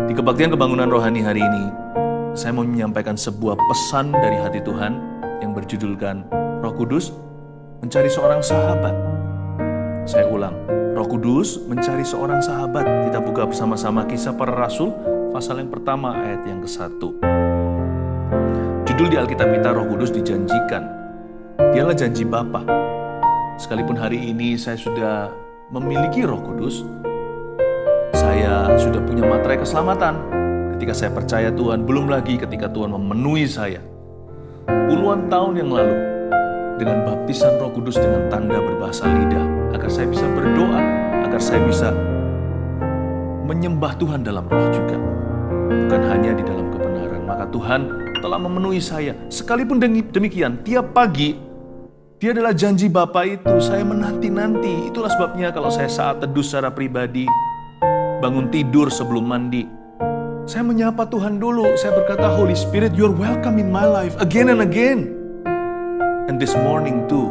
Di kebaktian kebangunan rohani hari ini, saya mau menyampaikan sebuah pesan dari hati Tuhan yang berjudulkan Roh Kudus mencari seorang sahabat. Saya ulang, Roh Kudus mencari seorang sahabat. Kita buka bersama-sama Kisah Para Rasul, pasal yang pertama ayat yang ke-1. Judul di Alkitab kita, Roh Kudus dijanjikan. Dialah janji Bapa. Sekalipun hari ini saya sudah memiliki Roh Kudus, saya sudah punya materai keselamatan. Ketika saya percaya Tuhan, belum lagi ketika Tuhan memenuhi saya. Puluhan tahun yang lalu, dengan baptisan Roh Kudus dengan tanda berbahasa lidah, agar saya bisa berdoa, agar saya bisa menyembah Tuhan dalam roh juga. Bukan hanya di dalam kebenaran. Maka Tuhan telah memenuhi saya. Sekalipun demikian, tiap pagi, Dia adalah janji Bapa itu, saya menanti-nanti. Itulah sebabnya kalau saya saat teduh secara pribadi, bangun tidur sebelum mandi, saya menyapa Tuhan dulu. Saya berkata, Holy Spirit, you're welcome in my life again and again. And this morning too,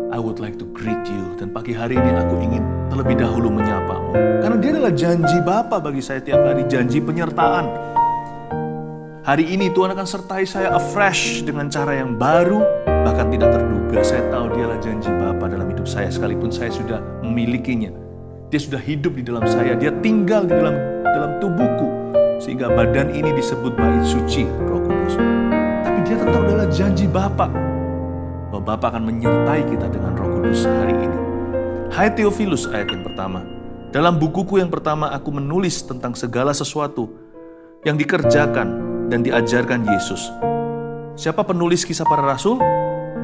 I would like to greet you. Dan pagi hari ini aku ingin terlebih dahulu menyapamu. Karena Dia adalah janji Bapa bagi saya tiap hari, janji penyertaan. Hari ini Tuhan akan sertai saya afresh dengan cara yang baru, bahkan tidak terduga. Saya tahu Dialah janji Bapa dalam hidup saya, sekalipun saya sudah memilikinya. Dia sudah hidup di dalam saya, Dia tinggal di dalam tubuhku, sehingga badan ini disebut bait suci Roh Kudus. Tapi Dia tetap adalah janji Bapa, bahwa Bapa akan menyertai kita dengan Roh Kudus hari ini. Hai Theophilus, ayat yang pertama. Dalam bukuku yang pertama aku menulis tentang segala sesuatu yang dikerjakan dan diajarkan Yesus. Siapa penulis Kisah Para Rasul?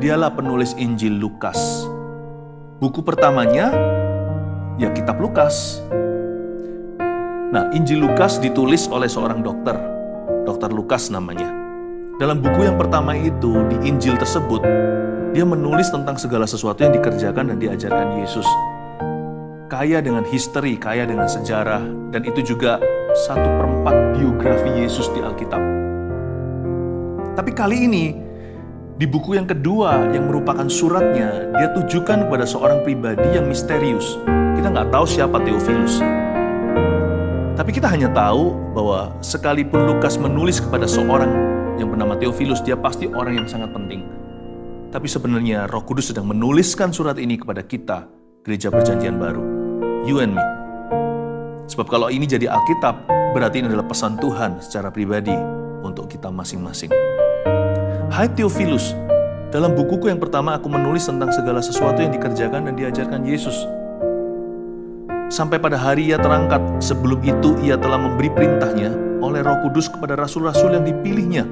Dialah penulis Injil Lukas. Buku pertamanya ya kitab Lukas. Nah, Injil Lukas ditulis oleh seorang dokter. Dokter Lukas namanya. Dalam buku yang pertama itu, di Injil tersebut, dia menulis tentang segala sesuatu yang dikerjakan dan diajarkan Yesus. Kaya dengan history, kaya dengan sejarah, dan itu juga 1/4 biografi Yesus di Alkitab. Tapi kali ini, di buku yang kedua yang merupakan suratnya, dia tujukan kepada seorang pribadi yang misterius. Kita nggak tahu siapa Theophilus. Tapi kita hanya tahu bahwa sekalipun Lukas menulis kepada seorang yang bernama Theophilus, dia pasti orang yang sangat penting. Tapi sebenarnya Roh Kudus sedang menuliskan surat ini kepada kita, Gereja Perjanjian Baru. You and me. Sebab kalau ini jadi Alkitab, berarti ini adalah pesan Tuhan secara pribadi untuk kita masing-masing. Hai Theophilus, dalam bukuku yang pertama aku menulis tentang segala sesuatu yang dikerjakan dan diajarkan Yesus. Sampai pada hari Ia terangkat, sebelum itu Ia telah memberi perintahnya oleh Roh Kudus kepada rasul-rasul yang dipilihnya.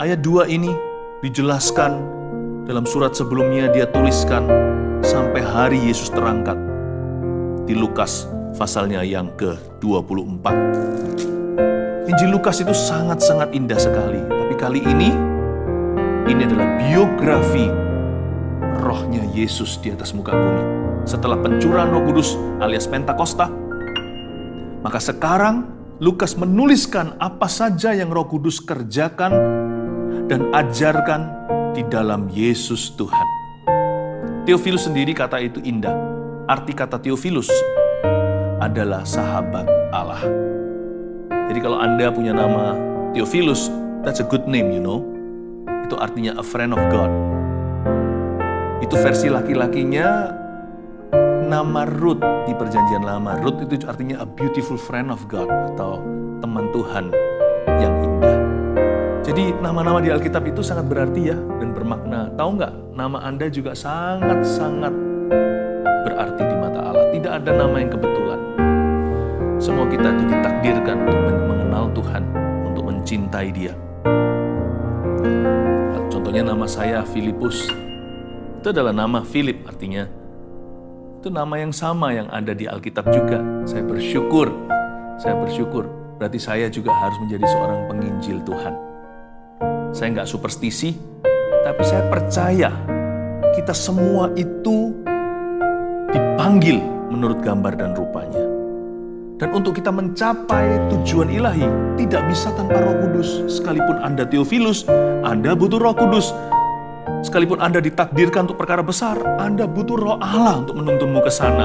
Ayat 2 ini dijelaskan dalam surat sebelumnya dia tuliskan sampai hari Yesus terangkat. Di Lukas pasalnya yang ke-24. Injil Lukas itu sangat-sangat indah sekali. Tapi kali ini adalah biografi rohnya Yesus di atas muka bumi. Setelah pencurahan Roh Kudus alias Pentakosta, maka sekarang Lukas menuliskan apa saja yang Roh Kudus kerjakan dan ajarkan di dalam Yesus Tuhan. Theophilus sendiri kata itu indah. Arti kata Theophilus adalah sahabat Allah. Jadi kalau Anda punya nama Theophilus, that's a good name, you know. Itu artinya a friend of God. Itu versi laki-lakinya nama Ruth di Perjanjian Lama. Ruth itu artinya a beautiful friend of God atau teman Tuhan yang indah. Jadi nama-nama di Alkitab itu sangat berarti ya dan bermakna. Tahu nggak? Nama Anda juga sangat-sangat berarti di mata Allah. Tidak ada nama yang kebetulan. Semua kita itu ditakdirkan untuk mengenal Tuhan, untuk mencintai Dia. Contohnya nama saya Filipus. Itu adalah nama Philip, artinya itu nama yang sama yang ada di Alkitab juga. Saya bersyukur. Berarti saya juga harus menjadi seorang penginjil Tuhan. Saya nggak superstisi, tapi saya percaya kita semua itu dipanggil menurut gambar dan rupanya. Dan untuk kita mencapai tujuan ilahi, tidak bisa tanpa Roh Kudus. Sekalipun Anda Theophilus, Anda butuh Roh Kudus. Sekalipun Anda ditakdirkan untuk perkara besar, Anda butuh Roh Allah untuk menuntunmu ke sana.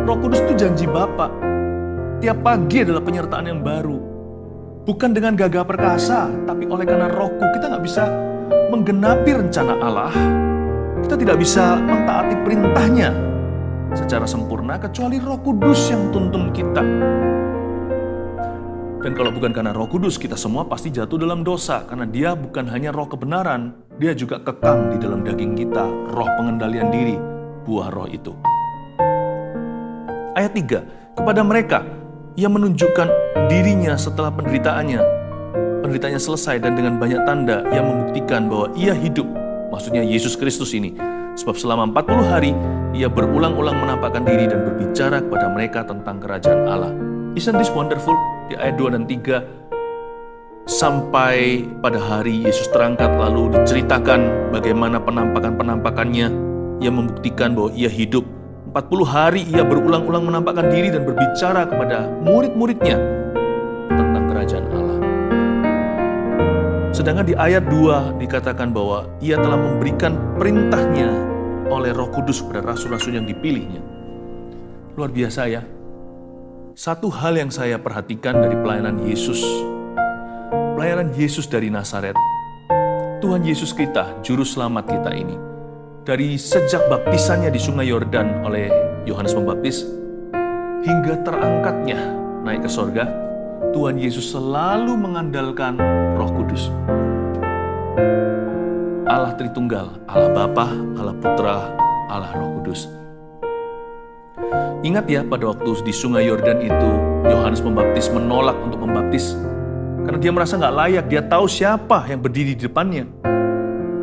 Roh Kudus itu janji Bapa. Tiap pagi adalah penyertaan yang baru. Bukan dengan gagah perkasa, tapi oleh karena Rohku. Kita nggak bisa menggenapi rencana Allah. Kita tidak bisa mentaati perintahnya secara sempurna kecuali Roh Kudus yang tuntun kita. Dan kalau bukan karena Roh Kudus, kita semua pasti jatuh dalam dosa. Karena dia bukan hanya roh kebenaran, dia juga kekang di dalam daging kita, roh pengendalian diri, buah roh itu. Ayat 3, kepada mereka, ia menunjukkan dirinya setelah penderitaannya. Penderitaannya selesai dan dengan banyak tanda, ia membuktikan bahwa ia hidup. Maksudnya Yesus Kristus ini. Sebab selama 40 hari, ia berulang-ulang menampakkan diri dan berbicara kepada mereka tentang kerajaan Allah. Isn't this wonderful? Di ayat 2 dan 3, sampai pada hari Yesus terangkat lalu diceritakan bagaimana penampakan-penampakannya. Ia membuktikan bahwa ia hidup. 40 hari ia berulang-ulang menampakkan diri dan berbicara kepada murid-muridnya tentang kerajaan Allah. Sedangkan di ayat 2 dikatakan bahwa ia telah memberikan perintahnya oleh Roh Kudus kepada rasul-rasul yang dipilihnya. Luar biasa ya. Satu hal yang saya perhatikan dari pelayanan Yesus dari Nazaret, Tuhan Yesus kita, Juru Selamat kita ini, dari sejak baptisannya di Sungai Yordan oleh Yohanes Pembaptis, hingga terangkatnya naik ke sorga, Tuhan Yesus selalu mengandalkan Roh Kudus. Allah Tritunggal, Allah Bapa, Allah Putra, Allah Roh Kudus. Ingat ya, pada waktu di Sungai Yordan itu, Yohanes Pembaptis menolak untuk membaptis. Karena dia merasa nggak layak, dia tahu siapa yang berdiri di depannya.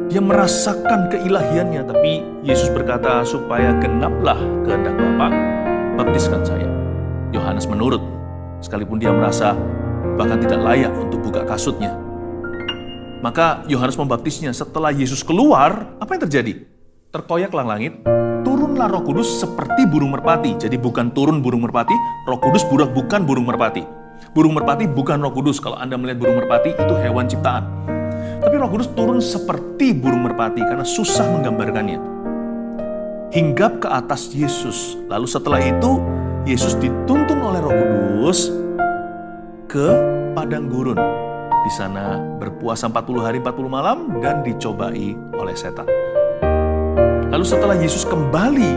Dia merasakan keilahiannya, tapi Yesus berkata, supaya genaplah kehendak Bapa, baptiskan saya. Yohanes menurut, sekalipun dia merasa bahkan tidak layak untuk buka kasutnya. Maka Yohanes membaptisnya. Setelah Yesus keluar, apa yang terjadi? Terkoyaklah langit, turunlah Roh Kudus seperti burung merpati. Jadi bukan turun burung merpati, Roh Kudus bukan burung merpati. Burung merpati bukan Roh Kudus. Kalau Anda melihat burung merpati, itu hewan ciptaan. Tapi Roh Kudus turun seperti burung merpati karena susah menggambarkannya. Hinggap ke atas Yesus. Lalu setelah itu, Yesus dituntun oleh Roh Kudus ke padang gurun. Di sana berpuasa 40 hari 40 malam dan dicobai oleh setan. Lalu setelah Yesus kembali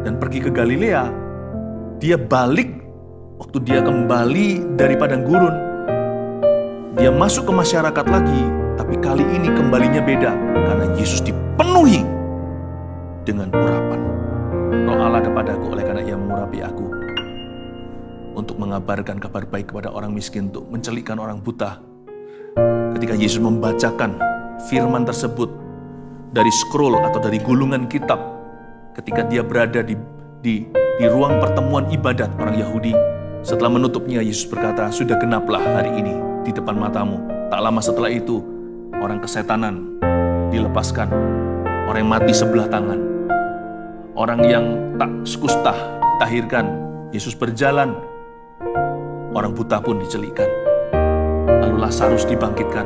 dan pergi ke Galilea, dia balik. Waktu dia kembali dari padang gurun, dia masuk ke masyarakat lagi, tapi kali ini kembalinya beda, karena Yesus dipenuhi dengan urapan. Roh Allah kepadaku oleh karena ia mengurapi aku, untuk mengabarkan kabar baik kepada orang miskin, untuk mencelikkan orang buta. Ketika Yesus membacakan firman tersebut dari scroll atau dari gulungan kitab, ketika dia berada di ruang pertemuan ibadat orang Yahudi, setelah menutupnya Yesus berkata, sudah genaplah hari ini di depan matamu. Tak lama setelah itu, orang kesetanan dilepaskan, orang yang mati sebelah tangan, orang yang tak kusta ditahirkan, Yesus berjalan, orang buta pun dicelikkan. Lalu Lazarus dibangkitkan.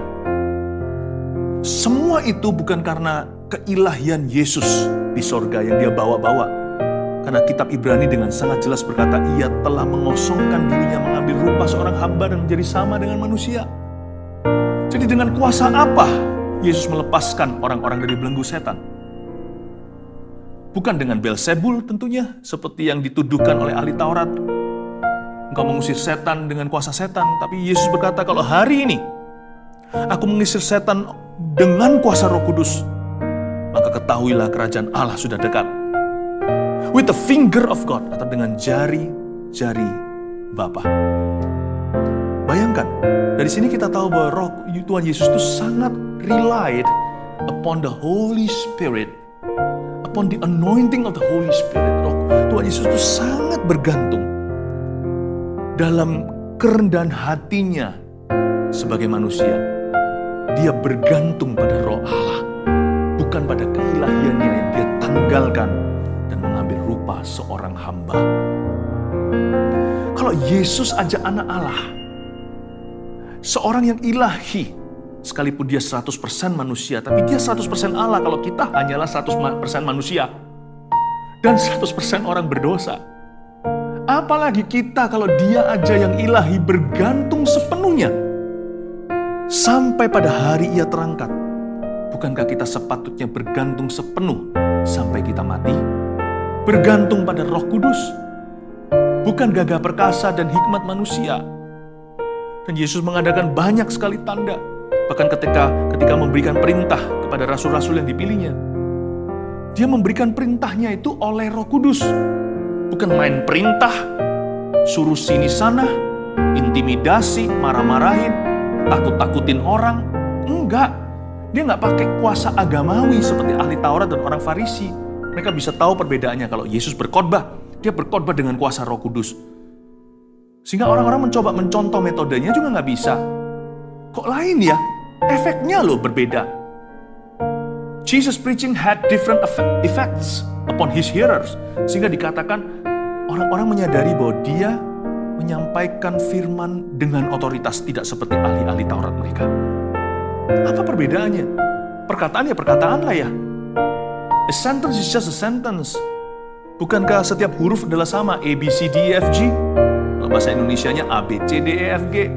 Semua itu bukan karena keilahian Yesus di sorga yang dia bawa-bawa. Karena kitab Ibrani dengan sangat jelas berkata, ia telah mengosongkan dirinya, mengambil rupa seorang hamba dan menjadi sama dengan manusia. Jadi dengan kuasa apa Yesus melepaskan orang-orang dari belenggu setan? Bukan dengan Beelzebul tentunya, seperti yang dituduhkan oleh ahli Taurat. Engkau mengusir setan dengan kuasa setan. Tapi Yesus berkata, kalau hari ini aku mengusir setan dengan kuasa Roh Kudus, maka ketahuilah kerajaan Allah sudah dekat. With the finger of God, atau dengan jari-jari Bapa. Bayangkan, dari sini kita tahu bahwa Tuhan Yesus itu sangat relied upon the Holy Spirit, upon the anointing of the Holy Spirit. Tuhan Yesus itu sangat bergantung dalam kerendahan hatinya sebagai manusia. Dia bergantung pada Roh Allah, bukan pada keilahiannya yang dia tanggalkan dan mengambil rupa seorang hamba. Kalau Yesus aja anak Allah, seorang yang ilahi, sekalipun dia 100% manusia, tapi dia 100% Allah. Kalau kita hanyalah 100% manusia dan 100% orang berdosa. Apalagi kita kalau Dia aja yang ilahi bergantung sepenuhnya sampai pada hari Ia terangkat. Bukankah kita sepatutnya bergantung sepenuh sampai kita mati? Bergantung pada Roh Kudus, bukan gagah perkasa dan hikmat manusia. Dan Yesus mengadakan banyak sekali tanda, bahkan ketika memberikan perintah kepada rasul-rasul yang dipilihnya. Dia memberikan perintahnya itu oleh Roh Kudus. Bukan main perintah, suruh sini sana, intimidasi, marah-marahin, takut-takutin orang. Enggak. Dia nggak pakai kuasa agamawi seperti ahli Taurat dan orang Farisi. Mereka bisa tahu perbedaannya kalau Yesus berkhotbah. Dia berkhotbah dengan kuasa Roh Kudus. Sehingga orang-orang mencoba mencontoh metodenya juga nggak bisa. Kok lain ya? Efeknya loh berbeda. Jesus preaching had different effects upon his hearers. Sehingga dikatakan orang-orang menyadari bahwa dia menyampaikan firman dengan otoritas, tidak seperti ahli-ahli Taurat mereka. Apa perbedaannya? Perkataan ya perkataan lah ya. A sentence is just a sentence. Bukankah setiap huruf adalah sama? A, B, C, D, E, F, G. Kalau bahasa Indonesianya A, B, C, D, E, F, G.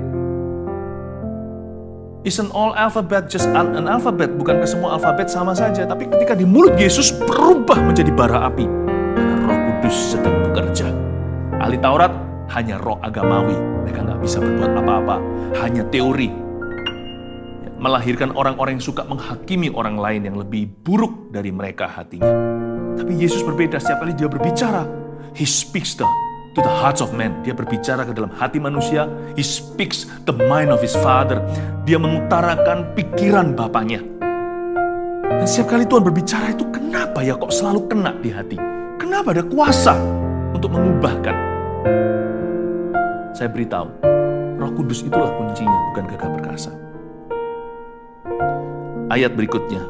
Isn't all alphabet just an alphabet? Bukankah semua alfabet sama saja? Tapi ketika di mulut Yesus berubah menjadi bara api. Karena Roh Kudus sedang bekerja. Ahli Taurat hanya roh agamawi. Mereka nggak bisa berbuat apa-apa. Hanya teori. Melahirkan orang-orang yang suka menghakimi orang lain yang lebih buruk dari mereka hatinya. Tapi Yesus berbeda. Setiap kali dia berbicara, He speaks to the hearts of men. Dia berbicara ke dalam hati manusia. He speaks the mind of His Father. Dia mengutarakan pikiran Bapaknya. Dan setiap kali Tuhan berbicara itu, kenapa ya kok selalu kena di hati? Kenapa ada kuasa untuk mengubahkan? Saya beritahu, Roh Kudus itulah kuncinya, bukan gagah perkasa. Ayat berikutnya.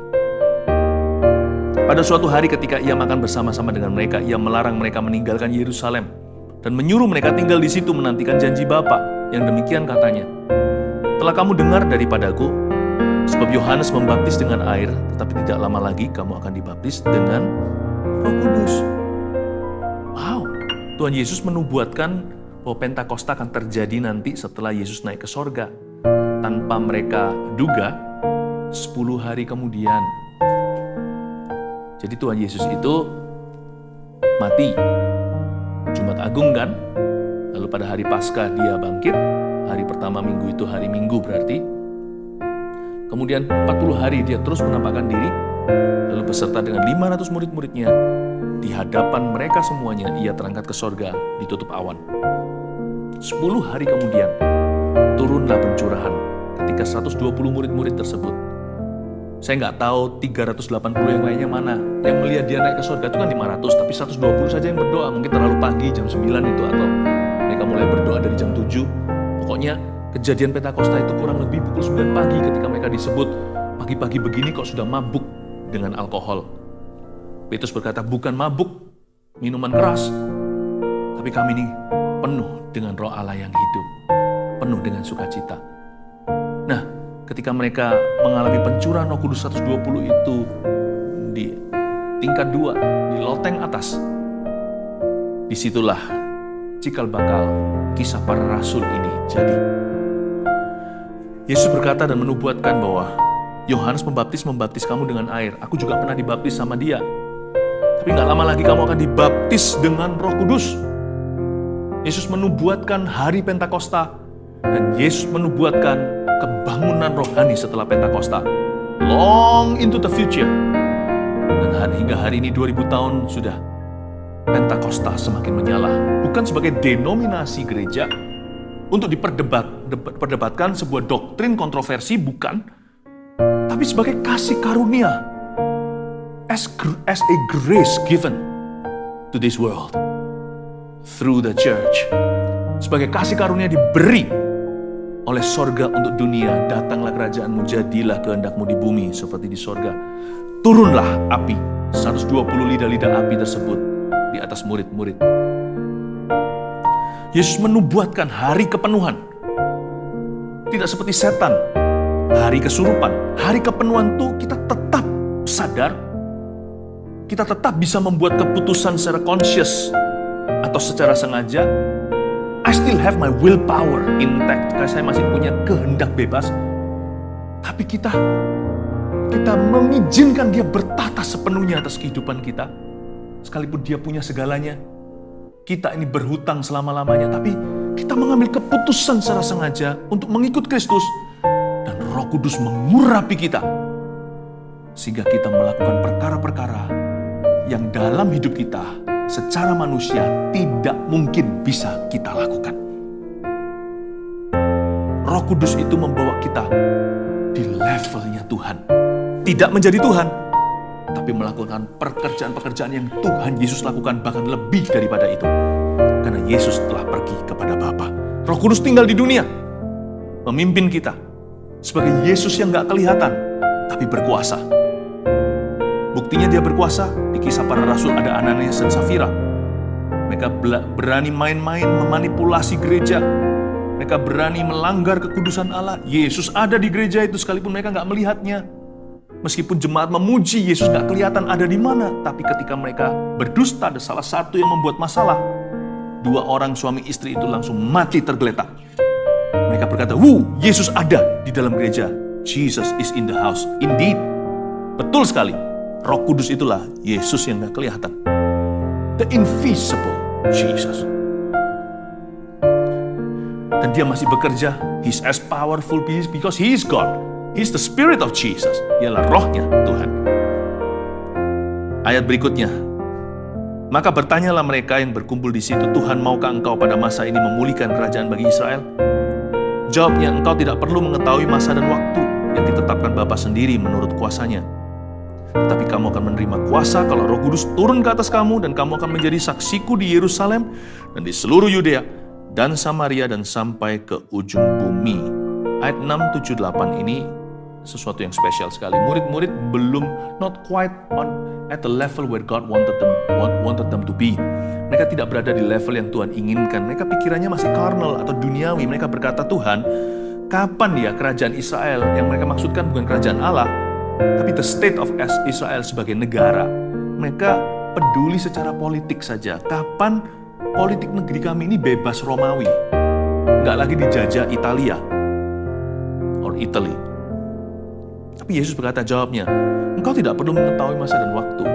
Pada suatu hari ketika ia makan bersama-sama dengan mereka, ia melarang mereka meninggalkan Yerusalem dan menyuruh mereka tinggal di situ menantikan janji Bapa. Yang demikian katanya, telah kamu dengar daripadaku, sebab Yohanes membaptis dengan air, tetapi tidak lama lagi kamu akan dibaptis dengan Roh Kudus. Wow, Tuhan Yesus menubuatkan bahwa Pentakosta akan terjadi nanti setelah Yesus naik ke sorga. Tanpa mereka duga, 10 hari kemudian. Jadi Tuhan Yesus itu mati Jumat Agung kan? Lalu pada hari Paskah dia bangkit. Hari pertama minggu itu hari Minggu berarti. Kemudian 40 hari dia terus menampakkan diri. Lalu beserta dengan 500 murid-muridnya, di hadapan mereka semuanya ia terangkat ke sorga, ditutup awan. 10 hari kemudian turunlah pencurahan ketika 120 murid-murid tersebut. Saya nggak tahu 380 yang lainnya mana. Yang melihat dia naik ke surga itu kan 500, tapi 120 saja yang berdoa. Mungkin terlalu pagi, jam 9 itu, atau mereka mulai berdoa dari jam 7. Pokoknya kejadian Pentakosta itu kurang lebih pukul 9 pagi ketika mereka disebut, pagi-pagi begini kok sudah mabuk dengan alkohol. Petrus berkata, bukan mabuk, minuman keras, tapi kami ini penuh dengan Roh Allah yang hidup, penuh dengan sukacita. Nah, ketika mereka mengalami pencurahan Roh Kudus 120 itu di tingkat 2, di loteng atas, disitulah cikal bakal kisah para rasul ini jadi. Yesus berkata dan menubuatkan bahwa Yohanes membaptis kamu dengan air. Aku juga pernah dibaptis sama dia. Tapi gak lama lagi kamu akan dibaptis dengan Roh Kudus. Yesus menubuatkan hari Pentakosta, dan Yesus menubuatkan kebangunan rohani setelah Pentakosta. Long into the future. Dan hingga hari ini 2000 tahun sudah, Pentakosta semakin menyala. Bukan sebagai denominasi gereja untuk diperdebatkan sebuah doktrin kontroversi, bukan. Tapi sebagai kasih karunia. As a grace given to this world. Through the church. Sebagai kasih karunia diberi oleh sorga untuk dunia. Datanglah kerajaanmu, jadilah kehendakmu di bumi seperti di sorga. Turunlah api, 120 lidah-lidah api tersebut di atas murid-murid. Yesus menubuatkan hari kepenuhan. Tidak seperti setan, hari kesurupan. Hari kepenuhan itu kita tetap sadar, kita tetap bisa membuat keputusan secara conscious atau secara sengaja, I still have my willpower intact, karena saya masih punya kehendak bebas. Tapi kita mengizinkan dia bertata sepenuhnya atas kehidupan kita. Sekalipun dia punya segalanya, kita ini berhutang selama-lamanya, tapi kita mengambil keputusan secara sengaja untuk mengikut Kristus. Dan Roh Kudus mengurapi kita, sehingga kita melakukan perkara-perkara yang dalam hidup kita secara manusia tidak mungkin bisa kita lakukan. Roh Kudus itu membawa kita di levelnya Tuhan. Tidak menjadi Tuhan, tapi melakukan pekerjaan-pekerjaan yang Tuhan Yesus lakukan, bahkan lebih daripada itu. Karena Yesus telah pergi kepada Bapa. Roh Kudus tinggal di dunia, memimpin kita sebagai Yesus yang gak kelihatan, tapi berkuasa. Buktinya dia berkuasa, di Kisah Para Rasul ada Ananias dan Safira. Mereka berani main-main memanipulasi gereja. Mereka berani melanggar kekudusan Allah. Yesus ada di gereja itu sekalipun mereka gak melihatnya. Meskipun jemaat memuji, Yesus gak kelihatan ada di mana. Tapi ketika mereka berdusta, ada salah satu yang membuat masalah. 2 orang suami istri itu langsung mati tergeletak. Mereka berkata, Yesus ada di dalam gereja. Jesus is in the house. Indeed. Betul sekali. Roh Kudus itulah Yesus yang gak kelihatan. The invisible Jesus. Dan dia masih bekerja. He's as powerful because he is God. He's the Spirit of Jesus. Dialah rohnya Tuhan. Ayat berikutnya. Maka bertanyalah mereka yang berkumpul di situ, Tuhan, maukah engkau pada masa ini memulihkan kerajaan bagi Israel? Jawabnya, engkau tidak perlu mengetahui masa dan waktu yang ditetapkan Bapa sendiri menurut kuasanya. Tetapi kamu akan menerima kuasa kalau Roh Kudus turun ke atas kamu, dan kamu akan menjadi saksiku di Yerusalem dan di seluruh Yudea dan Samaria dan sampai ke ujung bumi. Ayat 6, 7, 8 ini sesuatu yang spesial sekali. Murid-murid belum not quite at the level where God wanted them to be. Mereka tidak berada di level yang Tuhan inginkan. Mereka pikirannya masih carnal atau duniawi. Mereka berkata, Tuhan, kapan ya kerajaan Israel? Yang mereka maksudkan bukan kerajaan Allah, tapi the state of Israel sebagai negara. Mereka peduli secara politik saja. Kapan politik negeri kami ini bebas Romawi? Nggak lagi dijajah Italia or Italy. Tapi Yesus berkata, jawabnya, engkau tidak perlu mengetahui masa dan waktu.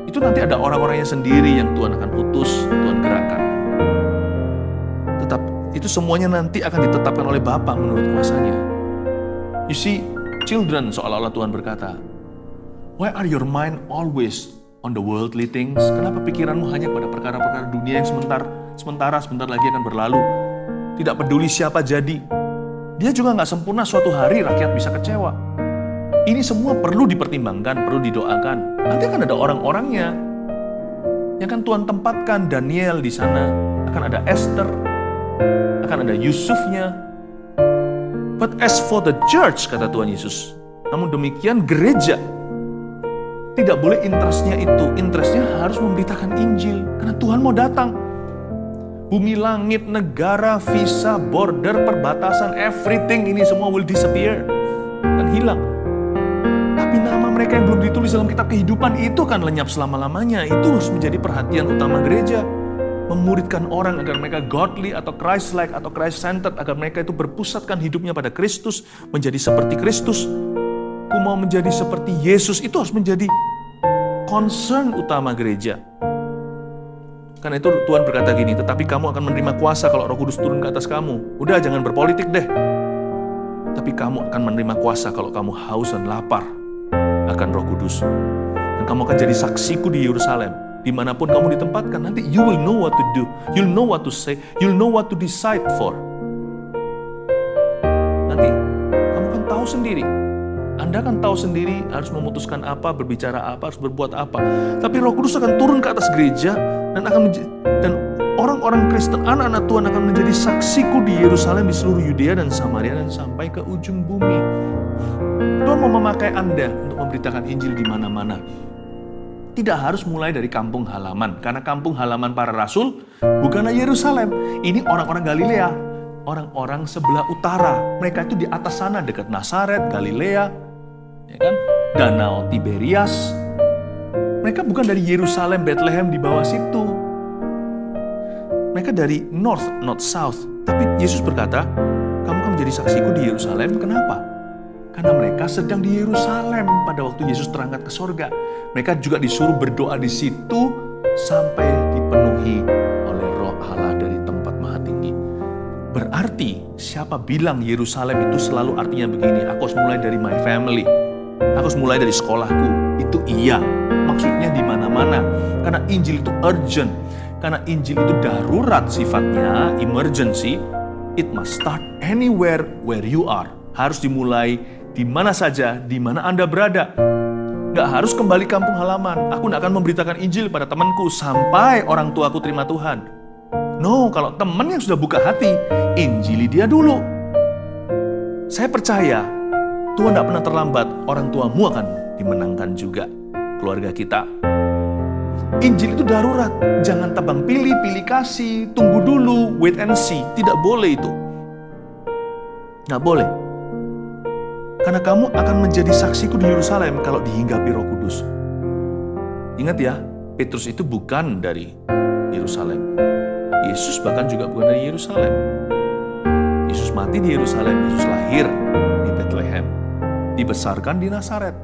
Itu nanti ada orang-orangnya sendiri yang Tuhan akan utus, Tuhan gerakkan. Tetap itu semuanya nanti akan ditetapkan oleh Bapa menurut kuasanya. You see, children, seolah-olah Tuhan berkata, why are your mind always on the worldly things? Kenapa pikiranmu hanya pada perkara-perkara dunia yang sebentar lagi akan berlalu? Tidak peduli siapa jadi. Dia juga nggak sempurna, suatu hari rakyat bisa kecewa. Ini semua perlu dipertimbangkan, perlu didoakan. Nanti akan ada orang-orangnya yang kan Tuhan tempatkan. Daniel di sana, akan ada Esther, akan ada Yusufnya. But as for the church, kata Tuhan Yesus, namun demikian gereja tidak boleh interestnya itu. Interestnya harus memberitakan Injil, karena Tuhan mau datang. Bumi, langit, negara, visa, border, perbatasan, everything ini semua will disappear dan hilang. Tapi nama mereka yang belum ditulis dalam kitab kehidupan itu kan lenyap selama-lamanya. Itu harus menjadi perhatian utama gereja. Memuridkan orang agar mereka godly atau Christ-like atau Christ-centered, agar mereka itu berpusatkan hidupnya pada Kristus, menjadi seperti Kristus. Ku mau menjadi seperti Yesus, itu harus menjadi concern utama gereja. Karena itu Tuhan berkata gini, tetapi kamu akan menerima kuasa kalau Roh Kudus turun ke atas kamu. Udah, jangan berpolitik deh. Tapi kamu akan menerima kuasa kalau kamu haus dan lapar akan Roh Kudus. Dan kamu akan jadi saksiku di Yerusalem. Dimanapun kamu ditempatkan, nanti you will know what to do. You'll know what to say. You'll know what to decide for. Nanti kamu akan tahu sendiri. Anda akan tahu sendiri harus memutuskan apa, berbicara apa, harus berbuat apa. Tapi Roh Kudus akan turun ke atas gereja dan orang-orang Kristen, anak-anak Tuhan akan menjadi saksiku di Yerusalem, di seluruh Yudea dan Samaria dan sampai ke ujung bumi. Tuhan mau memakai Anda untuk memberitakan Injil di mana-mana. Tidak harus mulai dari kampung halaman, karena kampung halaman para rasul bukanlah Yerusalem. Ini orang-orang Galilea, orang-orang sebelah utara. Mereka itu di atas sana, dekat Nazaret, Galilea, ya kan? Danau Tiberias. Mereka bukan dari Yerusalem, Bethlehem di bawah situ. Mereka dari north, not south. Tapi Yesus berkata, kamu akan menjadi saksiku di Yerusalem. Kenapa? Karena mereka sedang di Yerusalem pada waktu Yesus terangkat ke sorga. Mereka juga disuruh berdoa di situ sampai dipenuhi oleh Roh Allah dari tempat maha tinggi. Berarti siapa bilang Yerusalem itu selalu artinya begini, aku harus mulai dari my family, aku harus mulai dari sekolahku. Itu iya, maksudnya di mana-mana. Karena Injil itu urgent, karena Injil itu darurat sifatnya, emergency. It must start anywhere where you are. Harus dimulai di mana saja, di mana Anda berada. Gak harus kembali kampung halaman. Aku gak akan memberitakan Injil pada temanku sampai orang tuaku terima Tuhan. No, kalau teman yang sudah buka hati, Injili dia dulu. Saya percaya, Tuhan gak pernah terlambat, orang tuamu akan dimenangkan juga, keluarga kita. Injil itu darurat, jangan tebang pilih, pilih kasih, tunggu dulu, wait and see. Tidak boleh itu. Gak boleh. Karena kamu akan menjadi saksiku di Yerusalem kalau dihinggapi Roh Kudus. Ingat ya, Petrus itu bukan dari Yerusalem. Yesus bahkan juga bukan dari Yerusalem. Yesus mati di Yerusalem, Yesus lahir di Bethlehem, dibesarkan di Nazaret.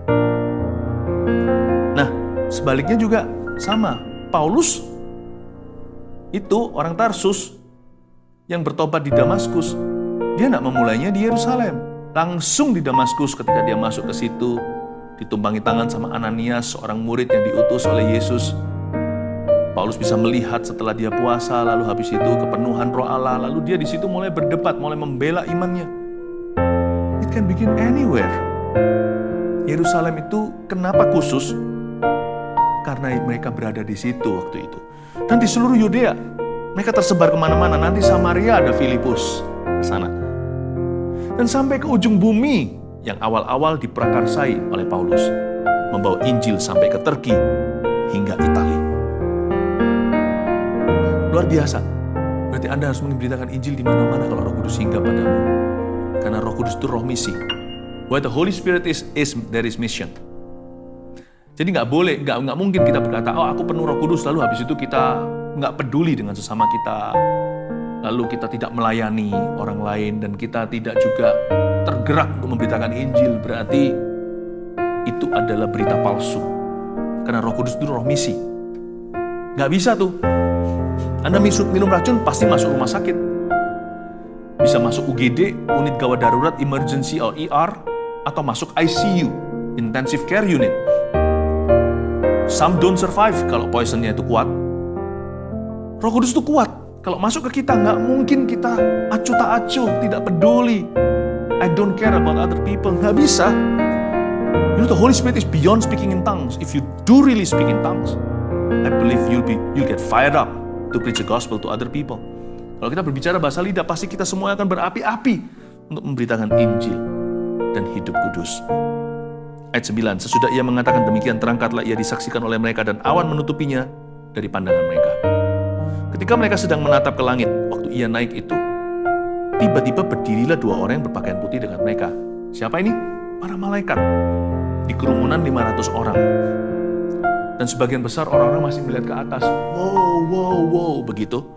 Nah, sebaliknya juga sama. Paulus itu orang Tarsus yang bertobat di Damaskus. Dia tidak memulainya di Yerusalem. Langsung di Damaskus ketika dia masuk ke situ, ditumpangi tangan sama Ananias, seorang murid yang diutus oleh Yesus. Paulus bisa melihat setelah dia puasa, lalu habis itu kepenuhan Roh Allah, lalu dia di situ mulai berdebat, mulai membela imannya. It can begin anywhere. Yerusalem itu kenapa khusus? Karena mereka berada di situ waktu itu. Dan di seluruh Yudea, mereka tersebar kemana-mana. Nanti Samaria ada Filipus ke sana. Dan sampai ke ujung bumi yang awal-awal diprakarsai oleh Paulus. Membawa Injil sampai ke Turki hingga Italia. Luar biasa. Berarti Anda harus memberitakan Injil di mana-mana kalau Roh Kudus singgah padamu. Karena Roh Kudus itu roh misi. Where the Holy Spirit is there is mission. Jadi nggak boleh, nggak mungkin kita berkata, oh aku penuh Roh Kudus, lalu habis itu kita nggak peduli dengan sesama kita, lalu kita tidak melayani orang lain dan kita tidak juga tergerak untuk memberitakan Injil. Berarti itu adalah berita palsu. Karena Roh Kudus itu roh misi. Nggak bisa tuh. Anda minum racun pasti masuk rumah sakit. Bisa masuk UGD, unit gawat darurat, emergency or ER, atau masuk ICU, intensive care unit. Some don't survive kalau poisonnya itu kuat. Roh Kudus itu kuat. Kalau masuk ke kita, nggak mungkin kita acuh tak acuh, tidak peduli. I don't care about other people. Nggak bisa. You know, the Holy Spirit is beyond speaking in tongues. If you do really speak in tongues, I believe you'll get fired up to preach the gospel to other people. Kalau kita berbicara bahasa lidah, pasti kita semua akan berapi-api untuk memberitakan Injil dan hidup kudus. Ayat 9, sesudah ia mengatakan demikian, terangkatlah ia disaksikan oleh mereka dan awan menutupinya dari pandangan mereka. Ketika mereka sedang menatap ke langit, waktu ia naik itu, tiba-tiba berdirilah dua orang yang berpakaian putih dekat mereka. Siapa ini? Para malaikat. Di kerumunan 500 orang. Dan sebagian besar orang-orang masih melihat ke atas. Wow, begitu.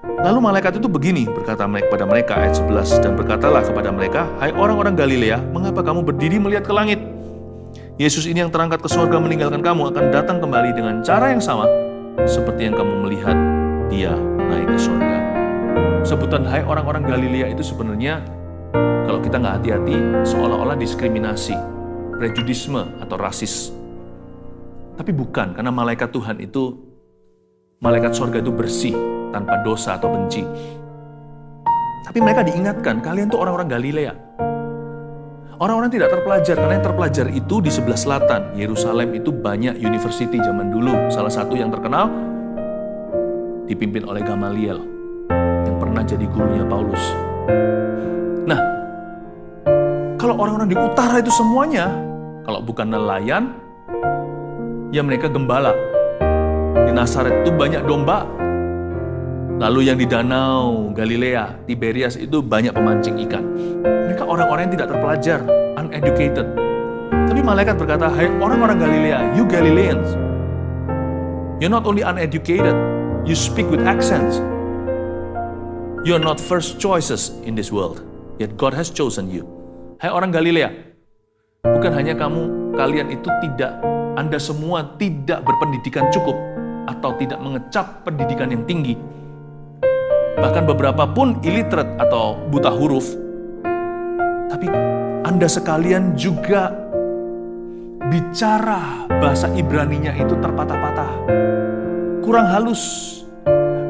Lalu malaikat itu begini, berkata kepada mereka, ayat 11, dan berkatalah kepada mereka, hai orang-orang Galilea, mengapa kamu berdiri melihat ke langit? Yesus ini yang terangkat ke surga meninggalkan kamu akan datang kembali dengan cara yang sama, seperti yang kamu melihat dia naik ke surga. Sebutan hai orang-orang Galilea itu sebenarnya, kalau kita nggak hati-hati, seolah-olah diskriminasi, prejudisme atau rasis. Tapi bukan, karena malaikat Tuhan itu, malaikat surga itu bersih, tanpa dosa atau benci. Tapi mereka diingatkan, kalian tuh orang-orang Galilea. Orang-orang tidak terpelajar, karena yang terpelajar itu di sebelah selatan. Yerusalem itu banyak university zaman dulu. Salah satu yang terkenal, dipimpin oleh Gamaliel, yang pernah jadi gurunya Paulus. Nah, kalau orang-orang di utara itu semuanya, kalau bukan nelayan, ya mereka gembala. Di Nazaret itu banyak domba. Lalu yang di danau Galilea, Tiberias itu banyak pemancing ikan. Mereka orang-orang yang tidak terpelajar, uneducated. Tapi malaikat berkata, hai orang-orang Galilea, you Galileans. You're not only uneducated, you speak with accents. You're not first choices in this world, yet God has chosen you. Hai orang Galilea, bukan hanya kalian itu Anda semua tidak berpendidikan cukup atau tidak mengecap pendidikan yang tinggi. Bahkan beberapa pun illiterate atau buta huruf. Tapi Anda sekalian juga bicara bahasa Ibraninya itu terpatah-patah. Kurang halus.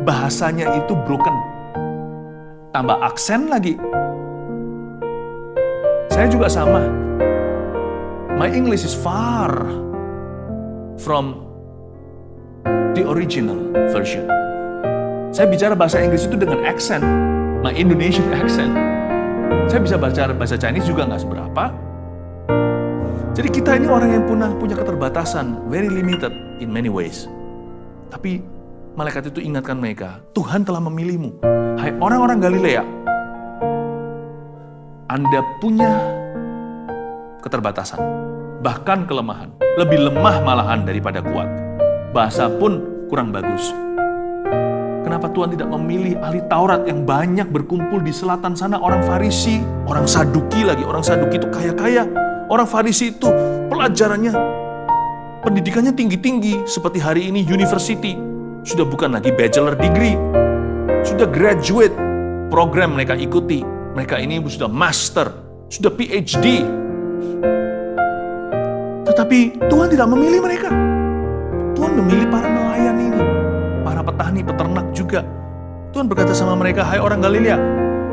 Bahasanya itu broken. Tambah aksen lagi. Saya juga sama. My English is far from the original version. Saya bicara bahasa Inggris itu dengan accent, my Indonesian accent. Saya bisa baca bahasa Chinese juga nggak seberapa. Jadi kita ini orang yang punya keterbatasan, very limited in many ways. Tapi malaikat itu ingatkan mereka, Tuhan telah memilihmu. Hai orang-orang Galilea, Anda punya keterbatasan, bahkan kelemahan. Lebih lemah malahan daripada kuat. Bahasa pun kurang bagus. Kenapa Tuhan tidak memilih ahli Taurat yang banyak berkumpul di selatan sana, orang Farisi, orang Saduki lagi. Orang Saduki itu kaya-kaya. Orang Farisi itu pelajarannya, pendidikannya tinggi-tinggi. Seperti hari ini university. Sudah bukan lagi bachelor degree. Sudah graduate program mereka ikuti. Mereka ini sudah master, sudah PhD. Tetapi Tuhan tidak memilih mereka. Tuhan memilih para nelayan ini. Para petani, peternak juga. Tuhan berkata sama mereka, hai orang Galilea,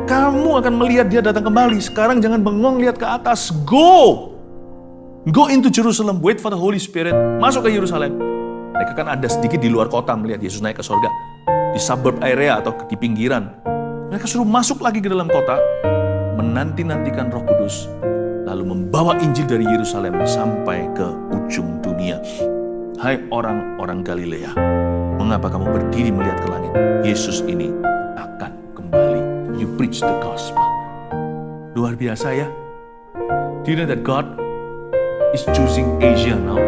kamu akan melihat dia datang kembali. Sekarang jangan bengong lihat ke atas. Go! Go into Jerusalem, wait for the Holy Spirit. Masuk ke Yerusalem. Mereka kan ada sedikit di luar kota melihat Yesus naik ke sorga. Di suburb area atau di pinggiran. Mereka suruh masuk lagi ke dalam kota. Menanti-nantikan Roh Kudus. Lalu membawa Injil dari Yerusalem sampai ke ujung dunia. Hai orang-orang Galilea, mengapa kamu berdiri melihat ke langit? Yesus ini akan kembali. You preach the gospel. Luar biasa ya. Do you know that God is choosing Asia now?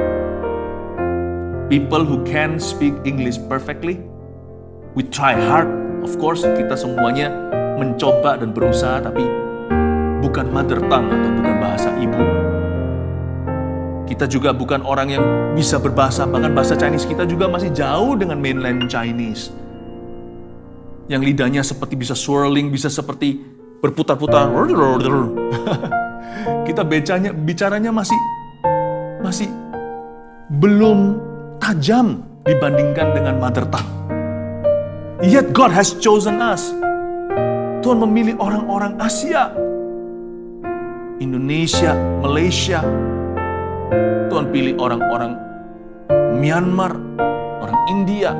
People who can speak English perfectly. We try hard. Of course, kita semuanya mencoba dan berusaha, tapi bukan mother tongue atau bukan bahasa ibu. Kita juga bukan orang yang bisa berbahasa, bahkan bahasa Chinese kita juga masih jauh dengan mainland Chinese. Yang lidahnya seperti bisa swirling, bisa seperti berputar-putar. Kita bicaranya masih belum tajam dibandingkan dengan mother tongue. Yet God has chosen us. Tuhan memilih orang-orang Asia, Indonesia, Malaysia. Tuhan pilih orang-orang Myanmar, orang India.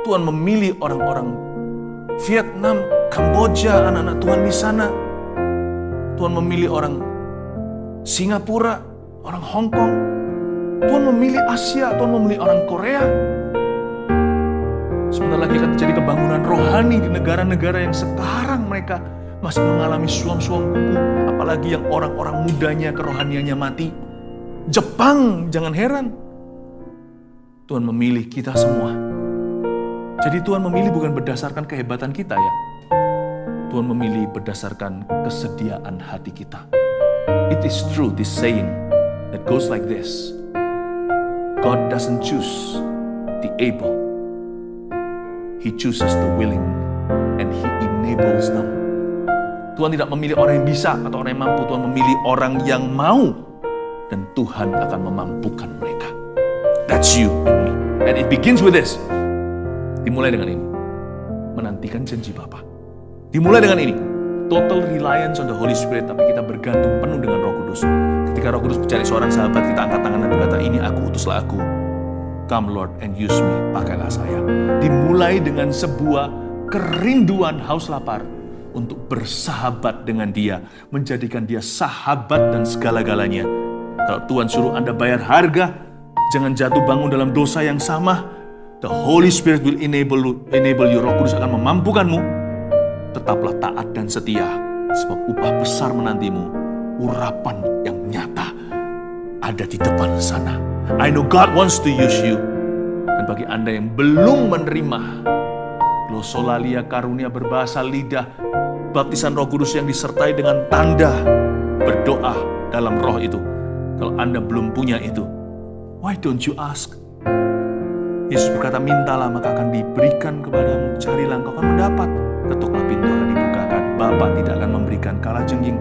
Tuhan memilih orang-orang Vietnam, Kamboja, anak-anak Tuhan di sana. Tuhan memilih orang Singapura, orang Hong Kong. Tuhan memilih Asia, Tuhan memilih orang Korea. Sebentar lagi akan terjadi kebangunan rohani di negara-negara yang sekarang mereka masih mengalami suam-suam kuku. Apalagi yang orang-orang mudanya kerohaniannya mati. Jepang, jangan heran. Tuhan memilih kita semua. Jadi Tuhan memilih bukan berdasarkan kehebatan kita ya. Tuhan memilih berdasarkan kesediaan hati kita. It is true, this saying that goes like this. God doesn't choose the able. He chooses the willing and He enables them. Tuhan tidak memilih orang yang bisa atau orang yang mampu. Tuhan memilih orang yang mau. Dan Tuhan akan memampukan mereka. That's you and me. And it begins with this. Dimulai dengan ini. Menantikan janji Bapa. Dimulai dengan ini. Total reliance on the Holy Spirit. Tapi kita bergantung penuh dengan Roh Kudus. Ketika Roh Kudus mencari seorang sahabat, kita angkat tangan dan berkata, ini aku, utuslah aku. Come Lord and use me. Pakailah saya. Dimulai dengan sebuah kerinduan haus lapar. Untuk bersahabat dengan Dia. Menjadikan Dia sahabat dan segala-galanya. Kalau Tuhan suruh Anda bayar harga, jangan jatuh bangun dalam dosa yang sama. The Holy Spirit will enable you. Roh Kudus akan memampukanmu. Tetaplah taat dan setia, sebab upah besar menantimu. Urapan yang nyata ada di depan sana. I know God wants to use you. Dan bagi Anda yang belum menerima glosolalia, karunia berbahasa lidah, baptisan Roh Kudus yang disertai dengan tanda berdoa dalam roh itu. Kalau Anda belum punya itu, why don't you ask? Yesus berkata, mintalah maka akan diberikan kepadamu, carilah engkau akan mendapat, ketuklah pintu akan dibukakan. Bapa tidak akan memberikan kalajengking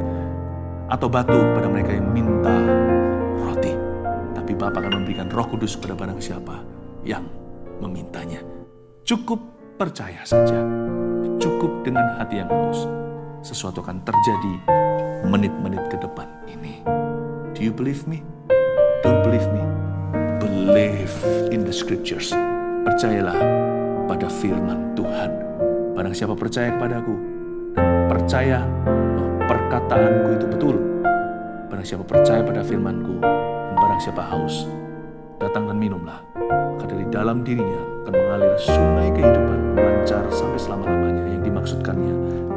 atau batu kepada mereka yang minta roti, tapi Bapa akan memberikan Roh Kudus kepada barang siapa yang memintanya. Cukup percaya saja, cukup dengan hati yang haus, sesuatu akan terjadi menit-menit ke depan ini. Do you believe me? Don't believe me? Believe in the scriptures. Percayalah pada firman Tuhan. Barang siapa percaya kepadaku dan percaya bahwa perkataanku itu betul, barang siapa percaya pada firmanku, dan barang siapa haus, datang dan minumlah, maka dari dalam dirinya akan mengalir sungai kehidupan memancar sampai selama-lamanya. Yang dimaksudkannya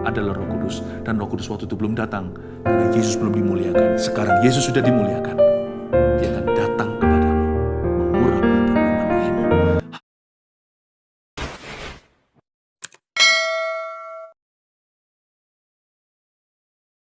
adalah Roh Kudus, dan Roh Kudus waktu itu belum datang karena Yesus belum dimuliakan. Sekarang Yesus sudah dimuliakan. Dia akan